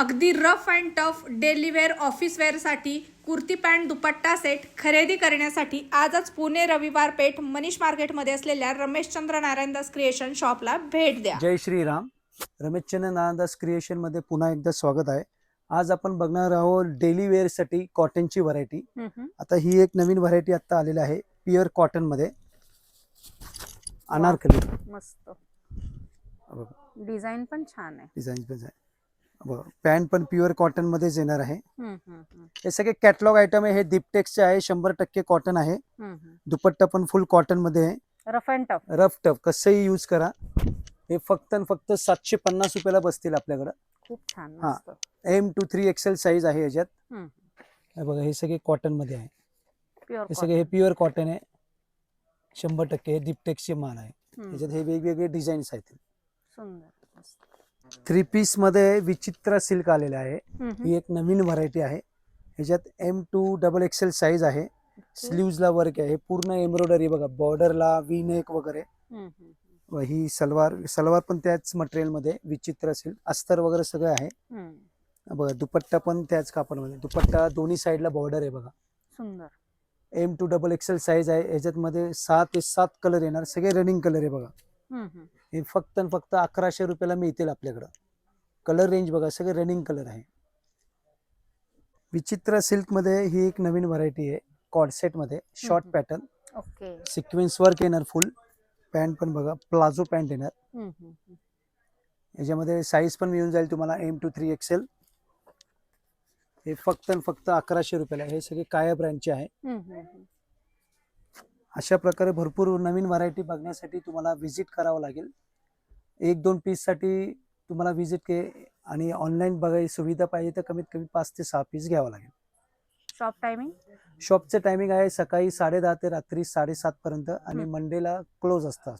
अगदी rough and tough daily wear office वेअरसाठी kurti pant dupatta set खरेदी करण्यासाठी आजच पुणे रविवार पेठ मनीष मार्केटमध्ये असलेल्या रमेशचंद्र नारायणदास क्रिएशन शॉपला भेट द्या. जय श्रीराम. रमेशचंद्र नारायणदास क्रिएशन मध्ये पुन्हा एकदा स्वागत आहे. आज आपण बघणार आहोत डेली वेअर साठी कॉटनची व्हरायटी. आता ही एक नवीन व्हरायटी आता आलेली आहे प्युअर कॉटन मध्ये. अनारकली मस्त डिझाइन पण छान आहे. डिझाइन पण आहे. पॅन्ट पण प्युअर कॉटन मध्येच येणार आहे. हे सगळे कॅटलॉग आयटम आहे. हे दीपटेक्सचे आहे. 100% कॉटन आहे. दुपट्टा पण फुल कॉटन मध्ये आहे. Rough and tough rough tough कसंही यूज करा. हे फक्त 750 रुपयाला बसतील आपल्याकडे. खूप छान. हा. मस्त M to 3XL साईज आहे याच्यात. हम्म. हे बघा हे सगळे कॉटन मध्ये आहे. प्युअर हे सगळे हे प्युअर कॉटन आहे. 100% हे दीपटेक्सचे माल आहे. याच्यात हे वेगवेगळे डिझाईन्स आहेत. सुंदर. मस्त. 3 पीस मध्ये विचित्र सिल्क आलेले आहे. ही एक नवीन व्हरायटी आहे. ह्याच्यात M to XXL साईज आहे. स्लीव्ज ला वर्क आहे. पूर्ण एम्ब्रॉयडरी बघा, बॉर्डरला वी नेक वगैरे. ही सलवार पण त्याच मटेरियल मध्ये विचित्र सिल्क अस्तर वगैरे सगळं आहे. बघा दुपट्टा पण त्याच कापडमध्ये. दुपट्टा दोन्ही साईडला बॉर्डर आहे बघा. सुंदर. M to XXL साईज आहे. याच्यात मध्ये 6 ते 7 कलर येणार. सगळे रनिंग कलर आहे बघा. हे फक्त 1100 रुपयाला मिळतील आपल्याकडं. कलर रेंज बघा, सगळे रनिंग कलर आहे. विचित्र सिल्क मध्ये ही एक नवीन व्हरायटी आहे. कॉर्डसेट मध्ये short pattern. Okay. Sequence work येणार फुल. पॅन्ट पण बघा प्लाझो पॅन्ट येणार. याच्यामध्ये साईज पण मिळून जाईल तुम्हाला M to 3XL. हे फक्त 1100 रुपयाला. हे सगळे काया ब्रँडचे आहे. अशा प्रकारे भरपूर नवीन व्हरायटी बघण्यासाठी तुम्हाला व्हिजिट करावं लागेल. 1-2 पीस साठी तुम्हाला व्हिजिट के आणि ऑनलाईन बघायची सुविधा पाहिजे तर कमीत कमी 5 ते 6 पीस घ्यावं लागेल. Shop timing? शॉपचं टायमिंग आहे सकाळी 10:30 ते रात्री 7:30 पर्यंत आणि मंडेला क्लोज असतं.